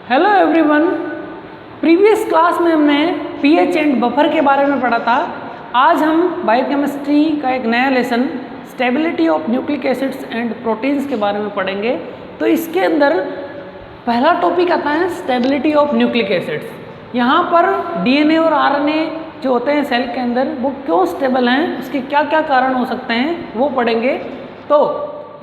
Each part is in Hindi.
Hello everyone. प्रीवियस क्लास में हमने पीएच एंड बफर के बारे में पढ़ा था। आज हम बायोकेमिस्ट्री का एक नया lesson stability of nucleic acids and proteins के बारे में पढ़ेंगे। तो इसके अंदर पहला टॉपिक आता है स्टेबिलिटी ऑफ न्यूक्लिक एसिड्स। यहाँ पर डीएनए और आरएनए जो होते हैं सेल के अंदर वो क्यों स्टेबल हैं, उसके क्या क्या कारण हो सकते हैं वो पढ़ेंगे। तो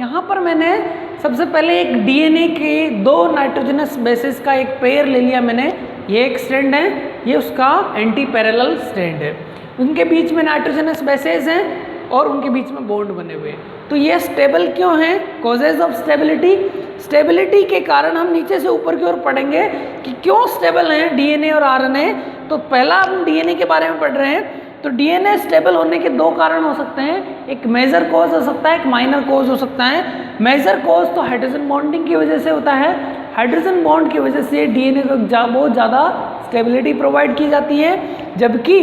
यहाँ पर मैंने सबसे पहले एक डीएनए के दो नाइट्रोजनस बेसेस का एक पेयर ले लिया मैंने। ये एक स्ट्रैंड है, ये उसका एंटी पैरेलल स्ट्रैंड है। उनके बीच में नाइट्रोजनस बेसेस हैं और उनके बीच में बॉन्ड बने हुए हैं। तो ये स्टेबल क्यों हैं? Causes of stability. स्टेबिलिटी के कारण हम नीचे से ऊपर की ओर पढ़ेंगे कि क्यों स्टेबल हैं डीएनए और आरएनए। तो पहला हम डीएनए के बारे में पढ़ रहे हैं। तो डीएनए स्टेबल होने के दो कारण हो सकते हैं, एक मेजर कॉज हो सकता है, एक माइनर कॉज हो सकता है। मेजर कॉज तो हाइड्रोजन बॉन्डिंग की वजह से होता है। हाइड्रोजन बॉन्ड की वजह से डीएनए को बहुत ज़्यादा स्टेबिलिटी प्रोवाइड की जाती है, जबकि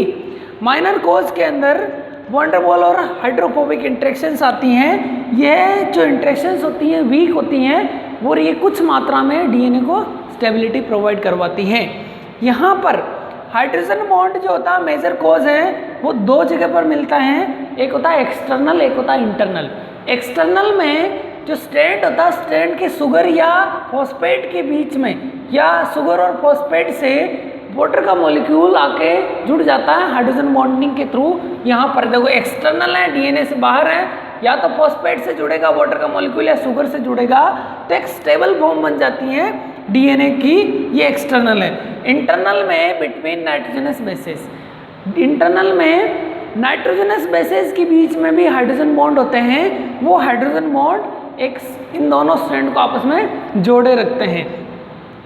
माइनर कॉज के अंदर वंडरवॉल और हाइड्रोफोबिक इंटरेक्शंस आती हैं। यह जो इंटरेक्शंस होती हैं वीक होती हैं और ये कुछ मात्रा में डीएनए को स्टेबिलिटी प्रोवाइड करवाती हैं। यहाँ पर हाइड्रोजन बॉन्ड जो होता है मेजर कॉज है, वो दो जगह पर मिलता है। एक होता है एक्सटर्नल, एक होता है इंटरनल। एक्सटर्नल में जो स्ट्रैंड होता है, स्ट्रैंड के शुगर या फॉस्फेट के बीच में या शुगर और फॉस्फेट से वाटर का मॉलिक्यूल आके जुड़ जाता है हाइड्रोजन बॉन्डिंग के थ्रू। यहाँ पर देखो एक्सटर्नल है, डीएनए से बाहर है, या तो फॉस्फेट से जुड़ेगा वाटर का मॉलिक्यूल या शुगर से जुड़ेगा तो एक स्टेबल फॉर्म बन जाती है डीएनए की। ये एक्सटर्नल है। इंटरनल में बिटवीन नाइट्रोजनस बेसेस, इंटरनल में नाइट्रोजनस बेसेस के बीच में भी हाइड्रोजन बॉन्ड होते हैं। वो हाइड्रोजन बॉन्ड एक इन दोनों स्ट्रैंड को आपस में जोड़े रखते हैं।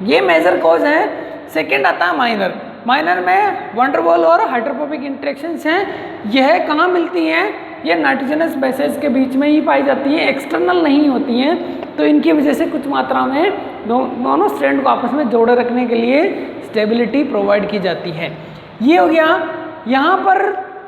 ये मेजर कॉज है। सेकेंड आता है माइनर। माइनर में वंडरवॉल और हाइड्रोफोबिक इंटरेक्शंस हैं। यह कहाँ मिलती हैं? ये नाइट्रोजनस बेसेस के बीच में ही पाई जाती हैं, एक्सटर्नल नहीं होती हैं। तो इनकी वजह से कुछ मात्रा में दोनों स्ट्रैंड को आपस में जोड़े रखने के लिए स्टेबिलिटी प्रोवाइड की जाती है। ये हो गया। यहाँ पर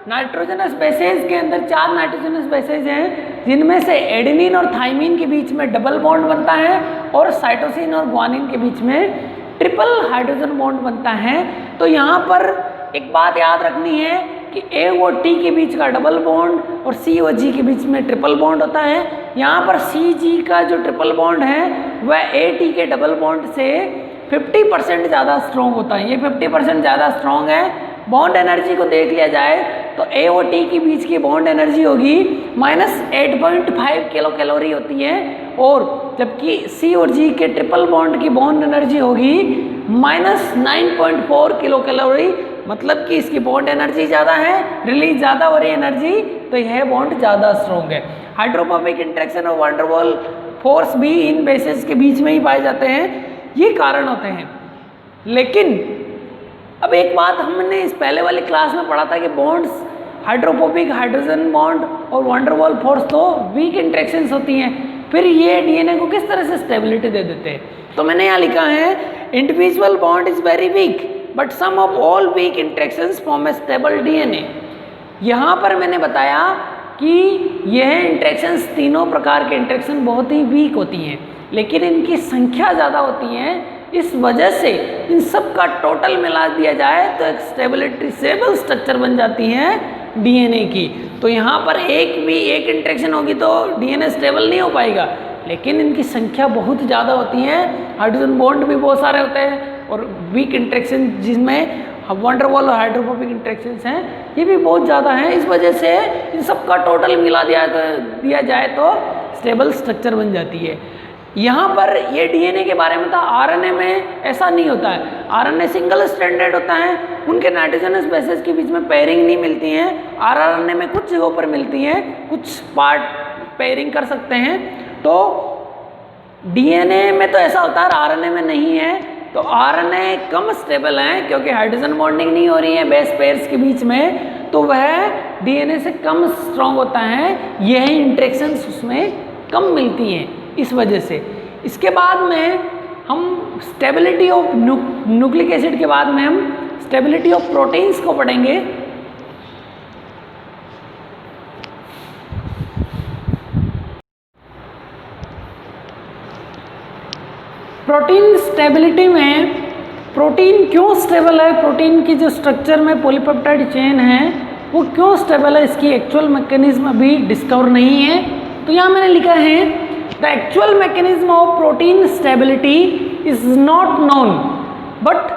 नाइट्रोजनस बेसेस के अंदर 4 नाइट्रोजनस बेसेस हैं, जिनमें से एडेनिन और थाइमिन के बीच में डबल बॉन्ड बनता है और साइटोसिन और ग्वानिन के बीच में ट्रिपल हाइड्रोजन बॉन्ड बनता है। तो यहाँ पर एक बात याद रखनी है कि ए और टी के बीच का डबल बॉन्ड और सी और जी के बीच में ट्रिपल बॉन्ड होता है। यहाँ पर सी जी का जो ट्रिपल बॉन्ड है वह ए टी के डबल बॉन्ड से 50% ज़्यादा स्ट्रॉन्ग होता है। ये 50% ज़्यादा स्ट्रॉन्ग है। बॉन्ड एनर्जी को देख लिया जाए तो ए और टी के बीच की बॉन्ड एनर्जी होगी -8.5 किलो कैलोरी होती है, और जबकि सी और जी के ट्रिपल बॉन्ड की बॉन्ड एनर्जी होगी -9.4 किलो कैलोरी। मतलब कि इसकी बॉन्ड एनर्जी ज़्यादा है, रिलीज ज़्यादा हो रही है एनर्जी, तो यह बॉन्ड ज़्यादा स्ट्रॉन्ग है। हाइड्रोफोबिक इंटरेक्शन और वंडरवॉल फोर्स भी इन बेसेस के बीच में ही पाए जाते हैं। ये कारण होते हैं। लेकिन अब एक बात हमने इस पहले वाली क्लास में पढ़ा था कि बॉन्ड्स हाइड्रोफोबिक, हाइड्रोजन बॉन्ड और वंडरवॉल फोर्स तो वीक इंटरेक्शंस होती हैं, फिर ये डीएनए को किस तरह से स्टेबिलिटी दे देते हैं। तो मैंने यहाँ लिखा है individual bond is very weak but sum of all weak interactions form a stable DNA. यहाँ पर मैंने बताया कि यह इंटरेक्शंस, तीनों प्रकार के इंटरेक्शन बहुत ही वीक होती हैं, लेकिन इनकी संख्या ज़्यादा होती है। इस वजह से इन सब का टोटल मिला दिया जाए तो एक स्टेबल स्ट्रक्चर बन जाती है डीएनए की। तो यहाँ पर एक इंटरेक्शन होगी तो डीएनए स्टेबल नहीं हो पाएगा, लेकिन इनकी संख्या बहुत ज़्यादा होती है। हाइड्रोजन बॉन्ड भी बहुत सारे होते हैं और वीक इंटरेक्शन जिसमें वंडरवॉल और हाइड्रोफोबिक इंटरेक्शंस हैं ये भी बहुत ज़्यादा हैं। इस वजह से इन सब का टोटल मिला दिया जाए तो स्टेबल स्ट्रक्चर बन जाती है। यहाँ पर ये डीएनए के बारे में था। आरएनए में ऐसा नहीं होता है। आरएनए सिंगल स्ट्रैंडेड होता है, उनके नाइट्रोजनस बेसेस के बीच में पेयरिंग नहीं मिलती है। आरएनए में कुछ जगहों पर मिलती है, कुछ पार्ट पेयरिंग कर सकते हैं। तो डीएनए में तो ऐसा होता है, आरएनए में नहीं है। तो आरएनए कम स्टेबल है क्योंकि हाइड्रोजन बॉन्डिंग नहीं हो रही है बेस पेयर्स के बीच में, तो वह डीएनए से कम स्ट्रॉन्ग होता है। यह इंटरेक्शंस उसमें कम मिलती हैं इस वजह से। इसके बाद में हम स्टेबिलिटी ऑफ न्यूक्लिक एसिड के बाद में हम स्टेबिलिटी ऑफ प्रोटीन्स को पढ़ेंगे। प्रोटीन स्टेबिलिटी में प्रोटीन क्यों स्टेबल है, प्रोटीन की जो स्ट्रक्चर में पॉलीपेप्टाइड चेन है वो क्यों स्टेबल है, इसकी एक्चुअल मैकेनिज्म अभी डिस्कवर नहीं है। तो यहाँ मैंने लिखा है the actual mechanism of protein stability is not known but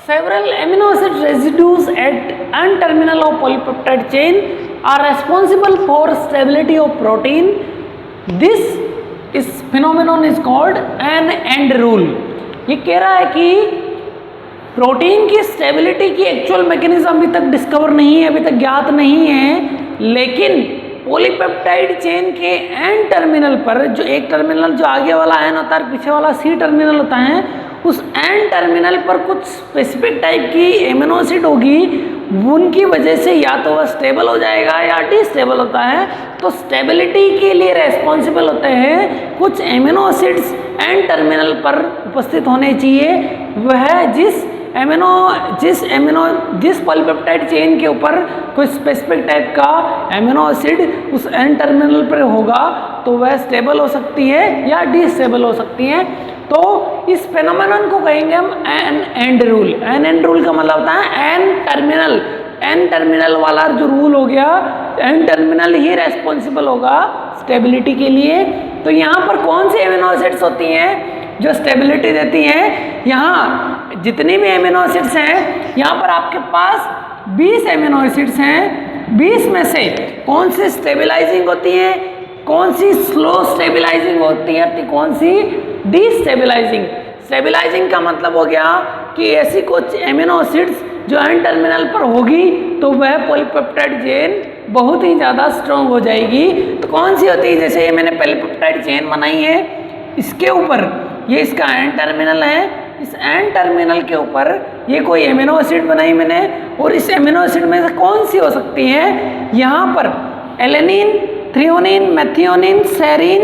several amino acid residues at N terminal of polypeptide chain are responsible for stability of protein. This phenomenon is called an end rule. ये कह रहा है कि प्रोटीन की स्टेबिलिटी की एक्चुअल मैकेनिज्म अभी तक डिस्कवर नहीं है, अभी तक ज्ञात नहीं है, लेकिन पॉलीपेप्टाइड चेन के एन टर्मिनल पर, जो एक टर्मिनल जो आगे वाला एन होता है पीछे वाला सी टर्मिनल होता है, उस एन टर्मिनल पर कुछ स्पेसिफिक टाइप की एमिनो एसिड होगी, उनकी वजह से या तो वह स्टेबल हो जाएगा या डिस्टेबल होता है। तो स्टेबिलिटी के लिए रेस्पॉन्सिबल होते हैं कुछ एमिनो एसिड्स एन टर्मिनल पर उपस्थित होने चाहिए। वह जिस पॉलीपेप्टाइड चेन के ऊपर कोई स्पेसिफिक टाइप का एमिनो एसिड उस एन टर्मिनल पर होगा तो वह स्टेबल हो सकती है या डिस्टेबल हो सकती है। तो इस फेनोमेनन को कहेंगे हम N end rule. N end rule का मतलब होता है एन टर्मिनल वाला जो रूल हो गया, एन टर्मिनल ही रेस्पॉन्सिबल होगा स्टेबिलिटी के लिए। तो यहाँ पर कौन सी एमिनो एसिड्स होती हैं जो स्टेबिलिटी देती हैं? यहाँ जितनी भी एमिनो एसिड्स हैं, यहाँ पर आपके पास 20 एमिनो एसिड्स हैं। 20 में से कौन सी स्टेबिलाइजिंग होती है, कौन सी स्लो स्टेबिलाइजिंग होती है, कौन सी डिस्टेबिलाइजिंग। स्टेबिलाइजिंग का मतलब हो गया कि ऐसी कुछ एमिनो एसिड्स जो एन टर्मिनल पर होगी तो वह पॉलीपेप्टाइड चेन बहुत ही ज़्यादा स्ट्रॉन्ग हो जाएगी। तो कौन सी होती है? जैसे ये मैंने पॉलीपेप्टाइड चेन बनाई है, इसके ऊपर ये इसका एन टर्मिनल है, इस एन टर्मिनल के ऊपर ये कोई एमिनो एसिड बनाई मैंने, और इस एमिनो एसिड में से कौन सी हो सकती है? यहाँ पर alanine, threonine, methionine, serine,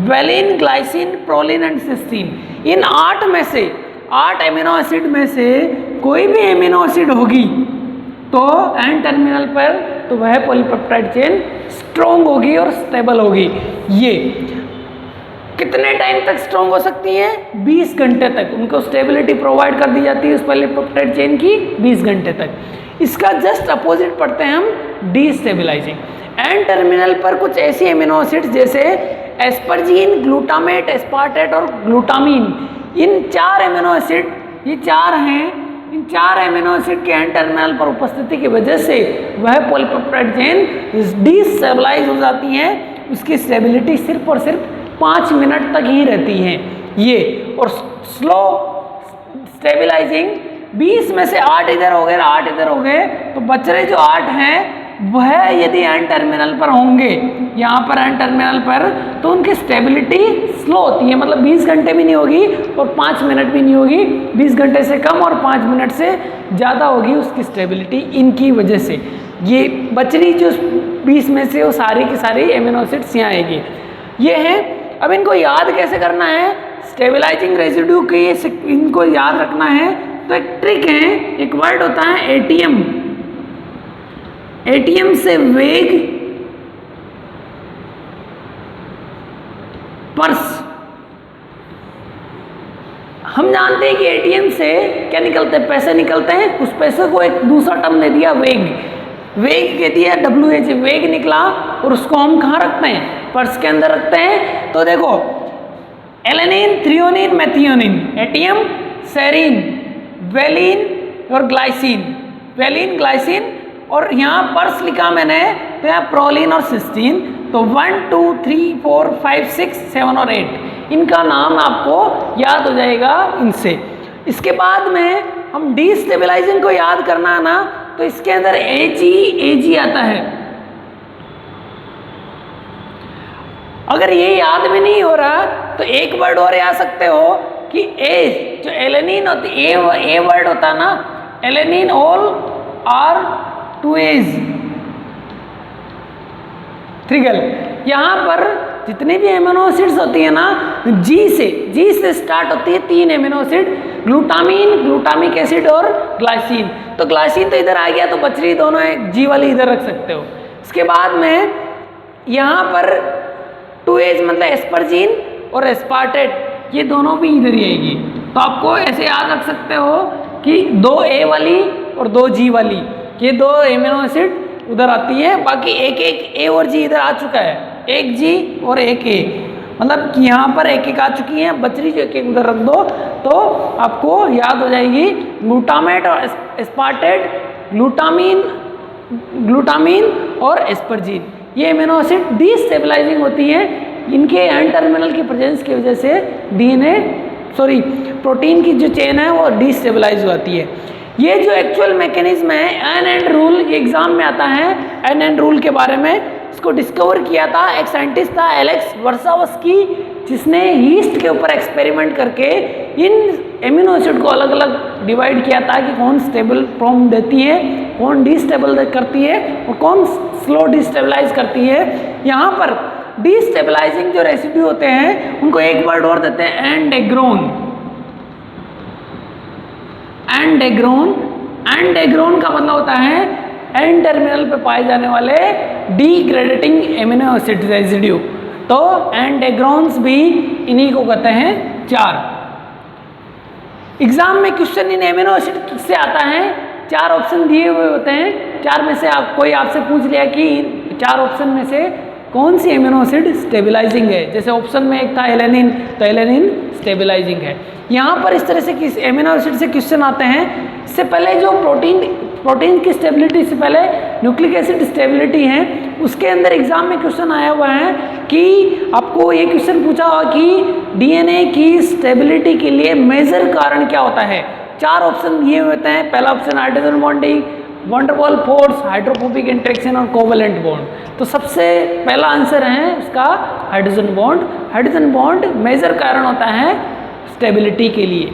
valine, glycine, proline and cysteine. इन 8 में से 8 एमिनो एसिड में से कोई भी एमिनो एसिड होगी तो एन टर्मिनल पर तो वह पॉलीपेप्टाइड चेन स्ट्रॉन्ग होगी और स्टेबल होगी। ये कितने टाइम तक स्ट्रॉन्ग हो सकती है? 20 घंटे तक उनको स्टेबिलिटी प्रोवाइड कर दी जाती है उस पॉलीपेप्टाइड चेन की 20 घंटे तक। इसका जस्ट अपोजिट पढ़ते हैं हम डिस्टेबिलाइजिंग। एन टर्मिनल पर कुछ ऐसी एमिनो एसिड्स जैसे एस्परजीन, ग्लूटामेट, एस्पार्टेट और ग्लूटामीन, इन 4 एमिनो एसिड, ये 4 हैं, इन 4 एमिनो एसिड के एन टर्मिनल पर उपस्थिति की वजह से वह पॉलीपेप्टाइड चेन डिस्टेबलाइज हो जाती है। उसकी स्टेबिलिटी सिर्फ और सिर्फ 5 मिनट तक ही रहती है ये। और स्लो स्टेबिलाइजिंग 20 में से 8 इधर हो गए, 8 इधर हो गए, तो बच रहे जो 8 हैं वह यदि एन टर्मिनल पर होंगे, यहाँ पर एन टर्मिनल पर, तो उनकी स्टेबिलिटी स्लो होती है, मतलब 20 घंटे भी नहीं होगी और 5 मिनट भी नहीं होगी, 20 घंटे से कम और 5 मिनट से ज़्यादा होगी उसकी स्टेबिलिटी इनकी वजह से। ये बचरी जो 20 में से वो सारी की सारी एमिनो एसिड्स यहाँ आएगी। ये है, अब इनको याद कैसे करना है? स्टेबिलाइजिंग रेजिड्यू के इनको याद रखना है तो एक ट्रिक है, एक वर्ड होता है एटीएम। एटीएम से वेग, पर्स। हम जानते हैं कि एटीएम से क्या निकलते हैं? पैसे निकलते हैं। उस पैसे को एक दूसरा टर्म दे दिया वेग, वेग के दिया WH, वेग निकला, और उसको हम कहाँ रखते हैं? पर्स के अंदर रखते हैं। तो देखो alanine, threonine, methionine, ATM, serine, valine और ग्लाइसिन, वेलिन, ग्लाइसिन, और यहाँ पर्स लिखा मैंने तो यहाँ प्रोलिन और सिस्टीन। तो 1 2 3 4 5 6 7 और 8 इनका नाम आपको याद हो जाएगा इनसे। इसके बाद में हम डिस्टेबलाइजिंग को याद करना है ना, तो इसके अंदर AG आता है। अगर ये याद में नहीं हो रहा तो एक वर्ड और याद सकते हो कि ए जो एलेनिन होती, ए वर्ड होता है ना, एलेनिन ऑल आर 2A's, ट्रिगल। यहाँ पर जितनी भी एमिनो एसिड्स होती है ना, जी से स्टार्ट होती है 3 amino acid, glutamine, glutamic acid और ग्लाइसिन। तो ग्लाइसिन तो इधर आ गया, तो बच रही दोनों एक जी वाली इधर रख सकते हो। इसके बाद में यहाँ पर 2A's मतलब एस्परजीन और एस्पार्टेट, ये दोनों भी इधर ही आएगी। तो आपको ऐसे याद रख सकते हो कि 2A वाली और 2G वाली, ये 2 एमिनो एसिड उधर आती है, बाकी एक A और G इधर आ चुका है, एक G और एक A, मतलब कि यहाँ पर एक आ चुकी है, बच रही जो एक उधर रख दो तो आपको याद हो जाएगी। ग्लूटामेट और एस्पार्टेट, ग्लूटामीन और एस्परजीन, ये एमिनो एसिड डिस्टेबलाइजिंग होती है। इनके एन टर्मिनल की प्रेजेंस की वजह से प्रोटीन की जो चेन है वो डिस्टेबलाइज हो जाती है। ये जो एक्चुअल मैकेनिज्म है एन एंड रूल, ये एग्जाम में आता है। एन एंड रूल के बारे में इसको डिस्कवर किया था एक साइंटिस्ट था एलेक्स वर्सावस्की, जिसने यीस्ट के ऊपर एक्सपेरिमेंट करके इन एमिनो एसिड को अलग अलग डिवाइड किया था कि कौन स्टेबल फॉर्म देती है, कौन डिस्टेबल करती है और कौन स्लो डिस्टेबलाइज करती है। यहाँ पर डिस्टेबलाइजिंग जो रेसिड्यू होते हैं उनको एक वर्ड और देते हैं एंडेग्रोन। एंडेग्रोन का मतलब होता है एन टर्मिनल पे पाए जाने वाले डिग्रेडेटिंग एमिनो एसिड रेसिड्यू। तो एंडेग्रोन्स भी इन्हीं को कहते हैं 4। एग्जाम में क्वेश्चन इन एमिनो एसिड से आता है, 4 ऑप्शन दिए हुए होते हैं, 4 में से कोई आपसे पूछ लिया कि 4 ऑप्शन में से कौन सी एमिनो एसिड स्टेबलाइजिंग है। जैसे ऑप्शन में एक था एलेनिन, तो एलेनिन स्टेबलाइजिंग है। यहाँ पर इस तरह से किस एमिनो एसिड से क्वेश्चन आते हैं। इससे पहले जो प्रोटीन की स्टेबिलिटी से पहले न्यूक्लिक एसिड स्टेबिलिटी है, उसके अंदर एग्जाम में क्वेश्चन आया हुआ है कि आपको ये क्वेश्चन पूछा हुआ कि डीएनए की स्टेबिलिटी के लिए मेजर कारण क्या होता है। 4 ऑप्शन दिए हुए होते हैं। पहला option hydrogen bonding, van der Waals force, hydrophobic interaction और कोवेलेंट बॉन्ड। तो सबसे पहला आंसर है उसका hydrogen bond. Hydrogen bond major कारण होता है स्टेबिलिटी के लिए।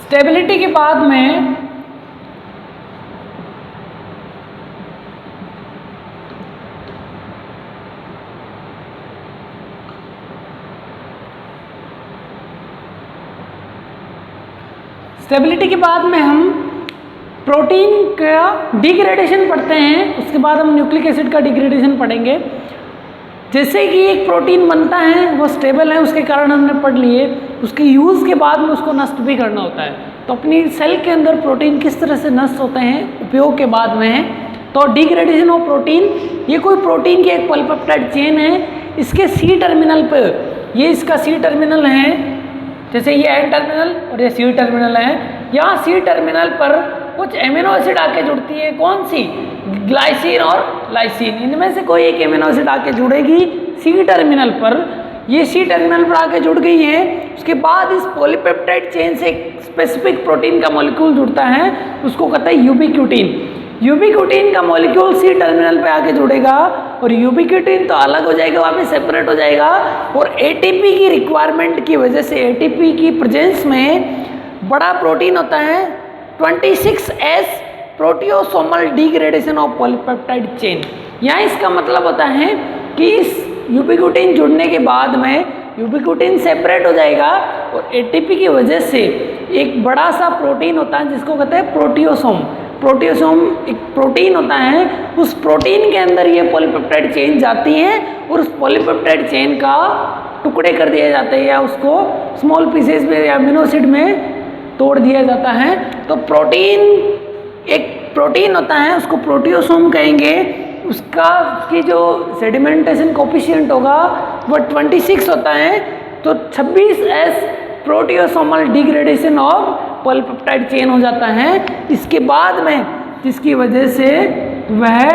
स्टेबिलिटी के बाद में हम प्रोटीन का डिग्रेडेशन पढ़ते हैं, उसके बाद हम न्यूक्लिक एसिड का डिग्रेडेशन पढ़ेंगे। जैसे कि एक प्रोटीन बनता है वो स्टेबल है, उसके कारण हमने पढ़ लिए, उसके यूज़ के बाद में उसको नष्ट भी करना होता है। तो अपनी सेल के अंदर प्रोटीन किस तरह से नष्ट होते हैं उपयोग के बाद में है। तो डिग्रेडेशन ऑफ प्रोटीन, ये कोई प्रोटीन की एक पॉलीपेप्टाइड चेन है, इसके सी टर्मिनल पर, ये इसका सी टर्मिनल है, जैसे ये एन टर्मिनल और ये सी टर्मिनल है। यहाँ सी टर्मिनल पर कुछ एमिनो एसिड आके जुड़ती है, कौन सी, ग्लाइसिन और लाइसिन, इनमें से कोई एक एमिनो एसिड आके जुड़ेगी सी टर्मिनल पर। ये सी टर्मिनल पर आके जुड़ गई है, उसके बाद इस पॉलीपेप्टाइड चेन से एक स्पेसिफिक प्रोटीन का मॉलिक्यूल जुड़ता है, उसको कहते हैं यूबिक्यूटिन। यूबिक्यूटिन का मॉलिक्यूल सी टर्मिनल पे आके जुड़ेगा और यूबिक्यूटिन तो अलग हो जाएगा, वापस सेपरेट हो जाएगा। और एटीपी की रिक्वायरमेंट की वजह से, एटीपी की प्रेजेंस में बड़ा प्रोटीन होता है 26S proteasomal degradation of polypeptide chain. यहाँ इसका मतलब होता है कि इस यूबिक्यूटिन जुड़ने के बाद में यूबिक्यूटिन सेपरेट हो जाएगा और एटीपी की वजह से एक बड़ा सा प्रोटीन होता है जिसको कहते हैं प्रोटियोसोम। प्रोटियोसोम एक प्रोटीन होता है, उस प्रोटीन के अंदर ये पॉलीपेप्टाइड चेन जाती है और उस पॉलीपेप्टाइड चेन का टुकड़े कर दिए जाते हैं या उसको स्मॉल पीसेस में या एमिनो एसिड में तोड़ दिया जाता है। तो प्रोटीन एक प्रोटीन होता है, उसको प्रोटियोसोम कहेंगे। उसकी जो सेडिमेंटेशन कोफिशिएंट होगा वो 26 होता है। तो 26S proteasomal degradation of polypeptide chain हो जाता है। इसके बाद में जिसकी वजह से वह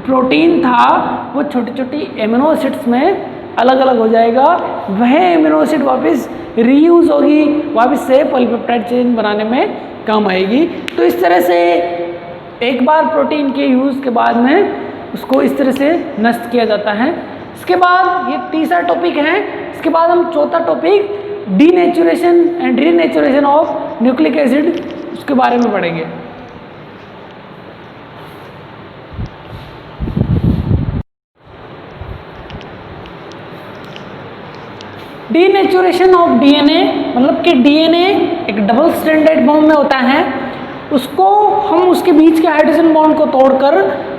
प्रोटीन था वो छोटी छोटी एमिनो एसिड्स में अलग अलग हो जाएगा, वह एमिनो एसिड वापस रीयूज होगी, वापस से पॉलीपेप्टाइड चेन बनाने में काम आएगी। तो इस तरह से एक बार प्रोटीन के यूज़ के बाद में उसको इस तरह से नष्ट किया जाता है। इसके बाद ये तीसरा टॉपिक है। इसके बाद हम चौथा topic denaturation and renaturation of nucleic acid, उसके बारे में पढ़ेंगे। डीनेचुरेशन ऑफ डीएनए, मतलब कि डीएनए एक डबल स्ट्रैंडेड फॉर्म में होता है उसको हम उसके बीच के हाइड्रोजन बॉन्ड को तोड़कर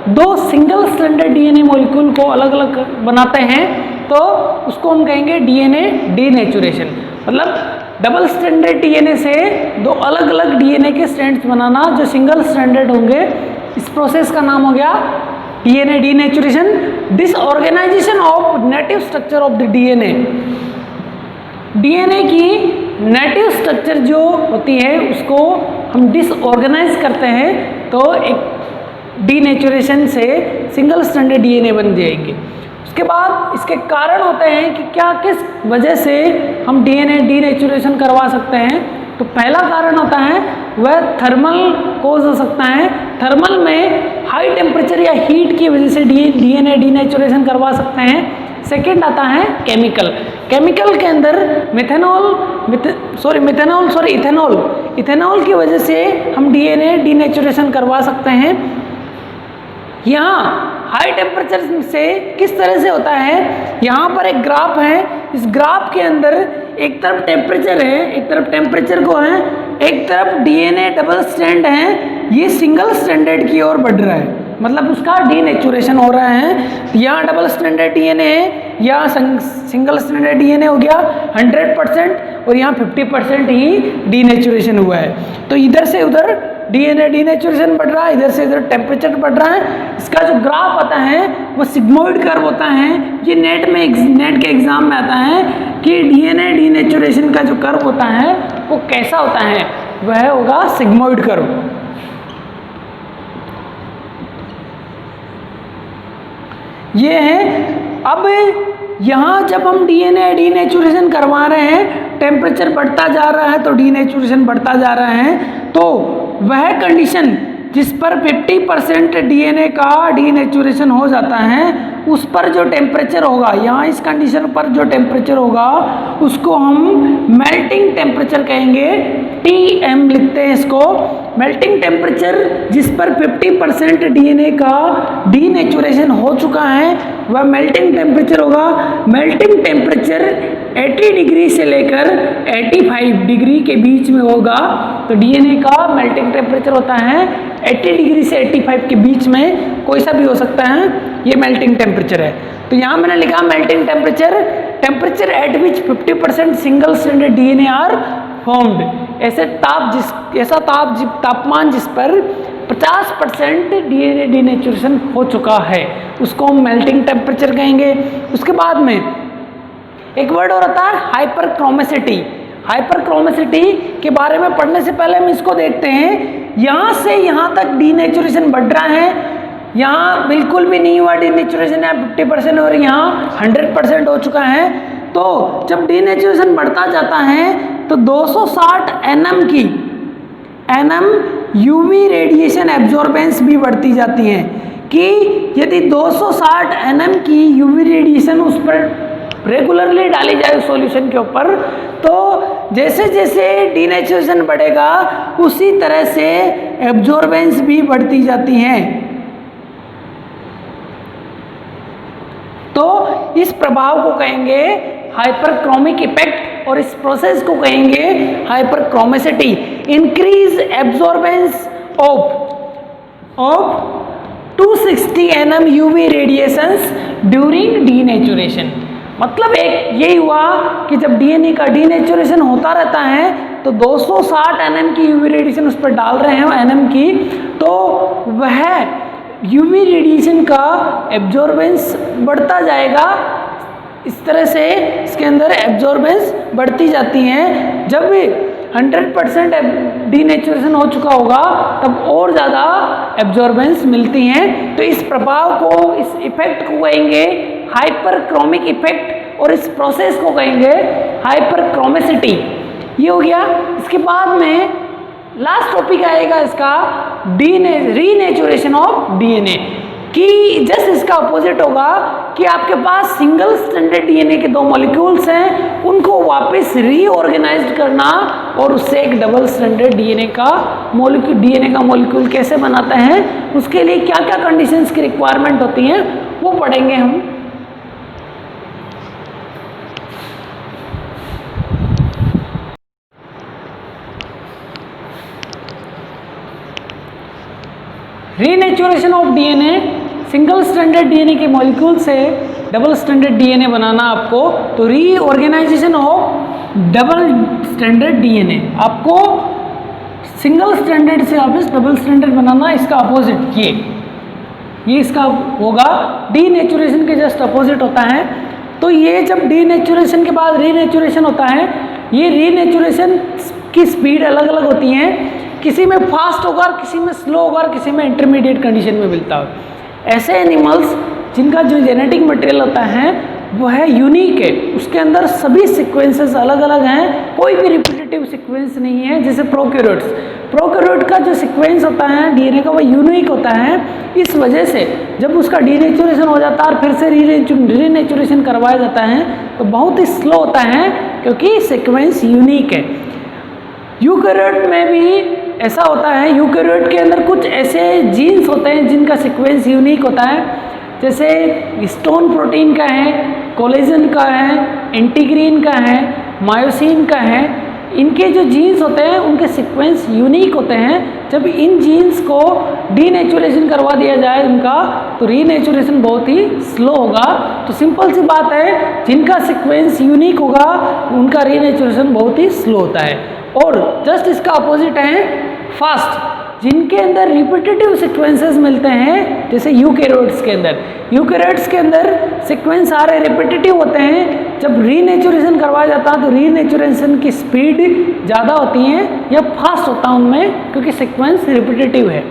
दो सिंगल स्ट्रैंडेड डीएनए मॉलिक्यूल को अलग अलग बनाते हैं, तो उसको हम कहेंगे डीएनए डीनेचुरेशन। मतलब डबल स्ट्रैंडेड डीएनए से दो अलग अलग डीएनए के स्ट्रैंड्स बनाना जो सिंगल स्ट्रैंडेड होंगे, इस प्रोसेस का नाम हो गया DNA denaturation. Disorganisation of native structure of the DNA, DNA की नेटिव स्ट्रक्चर जो होती है उसको हम डिसऑर्गेनाइज करते हैं, तो एक डीनेचुरेशन से सिंगल स्ट्रैंडेड डीएनए बन जाएगी। उसके बाद इसके कारण होते हैं कि क्या किस वजह से हम डीएनए डीनेचुरेशन करवा सकते हैं। तो पहला कारण होता है वह थर्मल कोज हो सकता है, थर्मल में हाई टेम्परेचर या हीट की वजह से डीएनए डीनेचुरेशन करवा सकते हैं। सेकेंड आता है केमिकल, केमिकल के अंदर इथेनॉल की वजह से हम डीएनए डीनेचुरेशन करवा सकते हैं। यहाँ हाई टेम्परेचर से किस तरह से होता है, यहाँ पर एक ग्राफ है, इस ग्राफ के अंदर एक तरफ टेम्परेचर है, एक तरफ टेम्परेचर को है, एक तरफ डीएनए डबल स्ट्रैंड है, ये सिंगल स्ट्रैंडेड की ओर बढ़ रहा है, मतलब उसका डीनेचुरेशन हो रहा है। यहाँ डबल स्ट्रैंडेड डीएनए है, यहाँ सिंगल स्ट्रैंडेड डीएनए हो गया 100% और यहाँ 50% ही डीनेचुरेशन हुआ है। तो इधर से उधर डीएनए डीनेचुरेशन बढ़ रहा है, इधर से इधर टेम्परेचर बढ़ रहा है। इसका जो ग्राफ आता है वो सिग्मोइड कर्व होता है। ये नेट के एग्जाम में आता है कि डीएनए डीनेचुरेशन का जो कर्व होता है वो कैसा होता है, वह होगा सिग्मोइड कर्व। ये है। अब यहाँ जब हम डीएनए डीनेचुरेशन करवा रहे हैं, टेम्परेचर बढ़ता जा रहा है तो डीनेचुरेशन बढ़ता जा रहा है, तो वह कंडीशन जिस पर 50% डीएनए का डीनेचुरेशन हो जाता है, उस पर जो टेम्परेचर होगा, यहाँ इस कंडीशन पर जो टेम्परेचर होगा उसको हम मेल्टिंग टेम्परेचर कहेंगे, TM लिखते हैं इसको। मेल्टिंग टेम्परेचर जिस पर 50% डीएनए का डीनेचुरेशन हो चुका है वह मेल्टिंग टेम्परेचर होगा। मेल्टिंग टेम्परेचर 80 डिग्री से लेकर 85 डिग्री के बीच में होगा, तो डीएनए का मेल्टिंग टेम्परेचर होता है 80 डिग्री से 85 के बीच में, कोई सा भी हो सकता है, ये मेल्टिंग टेम्परेचर है। तो यहाँ मैंने लिखा melting temperature, temperature at which 50% single stranded DNA are formed. ऐसा तापमान जिस पर 50% डीएनए डीनेचुरेशन हो चुका है उसको हम मेल्टिंग टेम्परेचर कहेंगे। उसके बाद में एक वर्ड और आता है हाइपरक्रोमेसिटी। हाइपरक्रोमेसिटी के बारे में पढ़ने से पहले हम इसको देखते हैं। यहाँ से यहाँ तक डीनेचुरेशन बढ़ रहा है, यहाँ बिल्कुल भी नहीं हुआ डीनेचुरेशन, यहाँ 50% और यहाँ 100% हो चुका है। तो जब डीनेचुरेशन बढ़ता जाता है तो 260 nm यूवी रेडिएशन एब्जॉर्बेंस भी बढ़ती जाती है, कि यदि 260 nm की यूवी रेडिएशन उस पर रेगुलरली डाली जाए सॉल्यूशन के ऊपर, तो जैसे जैसे डीनेचुरेशन बढ़ेगा उसी तरह से एब्जॉर्बेंस भी बढ़ती जाती है। तो इस प्रभाव को कहेंगे हाइपरक्रोमिक इफेक्ट और इस प्रोसेस को कहेंगे hyperchromicity. Increase absorbance of 260 nm UV radiations during denaturation. मतलब एक यही हुआ कि जब डीएनए का डीनेचुरेशन होता रहता है तो 260 nm की यूवी रेडिएशन उस पर डाल रहे हैं nm की, तो वह यूवी रेडिएशन का एब्जॉर्बेंस बढ़ता जाएगा। इस तरह से इसके अंदर एब्जॉर्बेंस बढ़ती जाती हैं। जब 100% डीनेचुरेशन हो चुका होगा तब और ज़्यादा एब्जॉर्बेंस मिलती हैं। तो इस प्रभाव को, इस इफेक्ट को कहेंगे हाइपरक्रोमिक इफेक्ट और इस प्रोसेस को कहेंगे हाइपरक्रोमेसिटी। ये हो गया। इसके बाद में लास्ट टॉपिक आएगा इसका रीनेचुरेशन ऑफ डीएनए, कि जस्ट इसका अपोजिट होगा कि आपके पास सिंगल स्ट्रैंडेड डीएनए के दो मॉलिक्यूल्स हैं, उनको वापस रीऑर्गेनाइज्ड करना और उससे एक डबल स्ट्रैंडेड डीएनए का मॉलिक्यूल कैसे बनाते हैं, उसके लिए क्या क्या कंडीशंस की रिक्वायरमेंट होती हैं वो पढ़ेंगे हम। Renaturation of DNA, single stranded DNA के मॉलिक्यूल से डबल स्ट्रैंडेड डीएनए बनाना आपको, तो reorganisation of double stranded DNA, आपको सिंगल स्ट्रैंडेड से वापस डबल स्ट्रैंडेड बनाना, इसका अपोजिट ये इसका होगा, डीनेचुरेशन के जस्ट अपोजिट होता है। तो ये जब डीनेचुरेशन के बाद रीनेचुरेशन होता है, ये रीनेचुरेशन की स्पीड अलग अलग होती हैं, किसी में फास्ट होगा और किसी में स्लो होगा और किसी में इंटरमीडिएट कंडीशन में मिलता है। ऐसे एनिमल्स जिनका जो जेनेटिक मटेरियल होता है वो है यूनिक है, उसके अंदर सभी सीक्वेंसेस अलग अलग हैं, कोई भी रिपीटेटिव सीक्वेंस नहीं है। जैसे प्रोकैरियोट का जो सीक्वेंस होता है डीएनए का वो यूनिक होता है। इस वजह से जब उसका डीनेचुरेशन हो जाता है और फिर से रीनेचुरेशन करवाया जाता है तो बहुत ही स्लो होता है, क्योंकि सीक्वेंस यूनिक है। यूकैरियोट में भी ऐसा होता है, यूकैरियोट के अंदर कुछ ऐसे जीन्स होते हैं जिनका सीक्वेंस यूनिक होता है, जैसे हिस्टोन प्रोटीन का है, कोलेजन का है, इंटीग्रीन का है, मायोसिन का है। इनके जो जीन्स होते हैं उनके सीक्वेंस यूनिक होते हैं। जब इन जीन्स को डीनेचुरेशन करवा दिया जाए उनका, तो रीनेचुरेशन बहुत ही स्लो होगा। तो सिंपल सी बात है, जिनका सीक्वेंस यूनिक होगा उनका रीनेचुरेशन बहुत ही स्लो होता है। और जस्ट इसका अपोजिट है फास्ट, जिनके अंदर रिपीटेटिव सीक्वेंसेस मिलते हैं, जैसे यूकैरियोट्स के अंदर सीक्वेंस सारे रिपीटेटिव होते हैं। जब रीनेचुरेशन करवाया जाता है तो रीनेचुरेशन की स्पीड ज़्यादा होती है या फास्ट होता है उनमें, क्योंकि सीक्वेंस रिपीटेटिव है।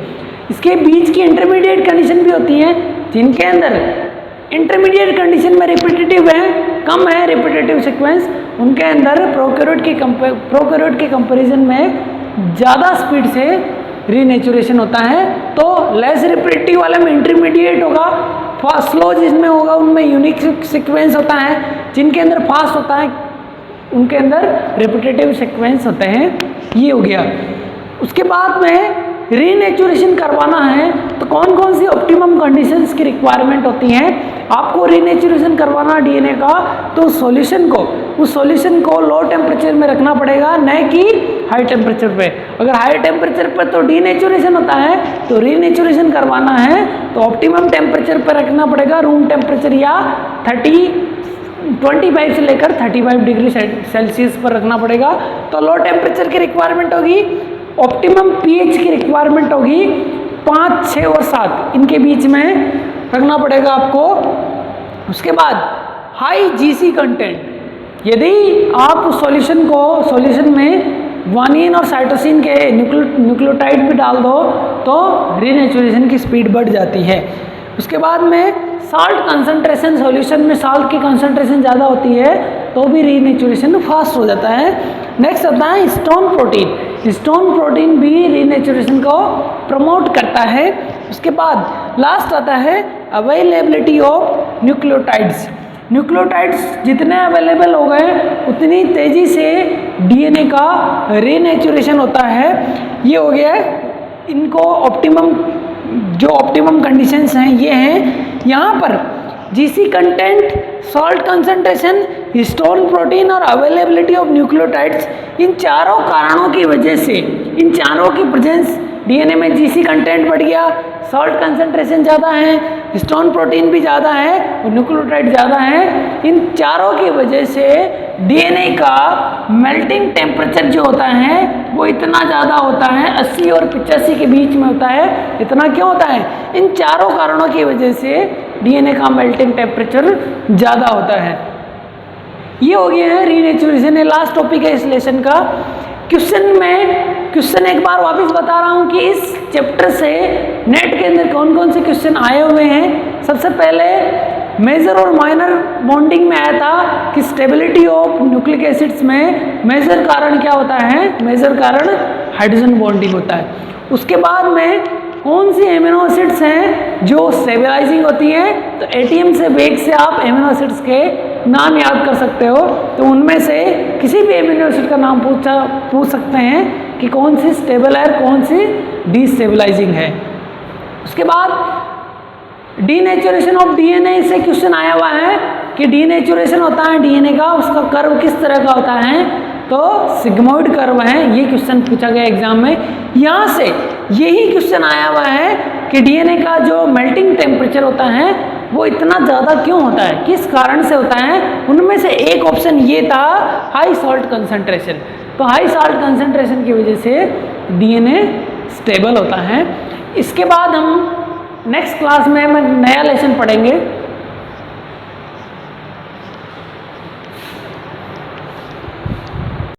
इसके बीच की इंटरमीडिएट कंडीशन भी होती है, जिनके अंदर इंटरमीडिएट कंडीशन में रिपीटेटिव है, कम है रिपीटेटिव सीक्वेंस, उनके अंदर प्रोकैरियोट के कंपैरिजन में ज़्यादा स्पीड से रीनेचुरेशन होता है। तो लेस रिपीटेटिव वाले में इंटरमीडिएट होगा, फास्ट स्लो जिसमें होगा उनमें यूनिक सीक्वेंस होता है, जिनके अंदर फास्ट होता है उनके अंदर रिपीटेटिव सीक्वेंस होते हैं। ये हो गया। उसके बाद में रीनेचुरेशन करवाना है तो कौन कौन सी ऑप्टिमम कंडीशंस की रिक्वायरमेंट होती हैं। आपको रीनेचुरेशन करवाना डीएनए का, तो उस सॉल्यूशन को लो टेम्परेचर में रखना पड़ेगा, न कि हाई टेम्परेचर पे। अगर हाई टेम्परेचर पे तो डीनेचुरेशन होता है, तो रीनेचुरेशन करवाना है तो ऑप्टिमम टेम्परेचर पे रखना पड़ेगा, रूम टेम्परेचर या 25 से लेकर 35 डिग्री सेल्सियस पर रखना पड़ेगा। तो लो टेम्परेचर की रिक्वायरमेंट होगी, ऑप्टिमम पीएच की रिक्वायरमेंट होगी 5, 6 और 7 इनके बीच में रखना पड़ेगा आपको। उसके बाद हाई जीसी कंटेंट, यदि आप उस सॉल्यूशन में वानिन और साइटोसिन के न्यूक्लियोटाइड भी डाल दो तो रीनेचुरेशन की स्पीड बढ़ जाती है। उसके बाद में साल्ट कंसंट्रेशन, सॉल्यूशन में साल्ट की कंसंट्रेशन ज़्यादा होती है तो भी रीनेचुरेशन फास्ट हो जाता है। नेक्स्ट आता है हिस्टोन प्रोटीन भी रीनेचुरेशन को प्रमोट करता है। उसके बाद लास्ट आता है अवेलेबिलिटी ऑफ न्यूक्लियोटाइड्स जितने अवेलेबल हो गए उतनी तेज़ी से डीएनए का रीनेचुरेशन होता है। ये हो गया इनको ऑप्टिमम कंडीशंस हैं ये हैं। यहाँ पर GC content, salt concentration, histone protein और अवेलेबिलिटी ऑफ न्यूक्लियोटाइड्स, इन चारों कारणों की वजह से, इन चारों की प्रेजेंस, डीएनए में जीसी कंटेंट बढ़ गया, सॉल्ट कंसंट्रेशन ज़्यादा है, हिस्टोन प्रोटीन भी ज़्यादा है और न्यूक्लियोटाइड ज़्यादा है, इन चारों की वजह से डीएनए का मेल्टिंग टेम्परेचर जो होता है वो इतना ज़्यादा होता है, 80 और 85 के बीच में होता है। इतना क्यों होता है? इन चारों कारणों की वजह से डीएनए का मेल्टिंग टेम्परेचर ज़्यादा होता है। ये हो गया है रीनेचुरेशन, है लास्ट टॉपिक है इस लेसन का। क्वेश्चन एक बार वापस बता रहा हूँ कि इस चैप्टर से नेट के अंदर कौन कौन से क्वेश्चन आए हुए हैं। सबसे पहले मेजर और माइनर बॉन्डिंग में आया था कि स्टेबिलिटी ऑफ न्यूक्लिक एसिड्स में मेजर कारण क्या होता है? मेजर कारण हाइड्रोजन बॉन्डिंग होता है। उसके बाद में कौन सी एमिनो एसिड्स हैं जो स्टेबलाइजिंग होती हैं, तो एटीएम से बेग से आप एमिनो एसिड्स के नाम याद कर सकते हो। तो उनमें से किसी भी एमिनो एसिड का नाम पूछ सकते हैं कि कौन सी स्टेबल है, कौन सी डिस्टेबलाइजिंग है। उसके बाद डीनेचुरेशन ऑफ डीएनए से क्वेश्चन आया हुआ है कि डीनेचुरेशन होता है डीएनए का, उसका कर्व किस तरह का होता है? तो सिग्मोइड कर्व है। ये क्वेश्चन पूछा गया एग्जाम में। यहाँ से यही क्वेश्चन आया हुआ है कि डीएनए का जो मेल्टिंग टेम्परेचर होता है वो इतना ज़्यादा क्यों होता है, किस कारण से होता है। उनमें से एक ऑप्शन ये था हाई सॉल्ट कंसंट्रेशन। तो हाई सॉल्ट कंसंट्रेशन की वजह से डीएनए स्टेबल होता है। इसके बाद हम नेक्स्ट क्लास में हम नया लेसन पढ़ेंगे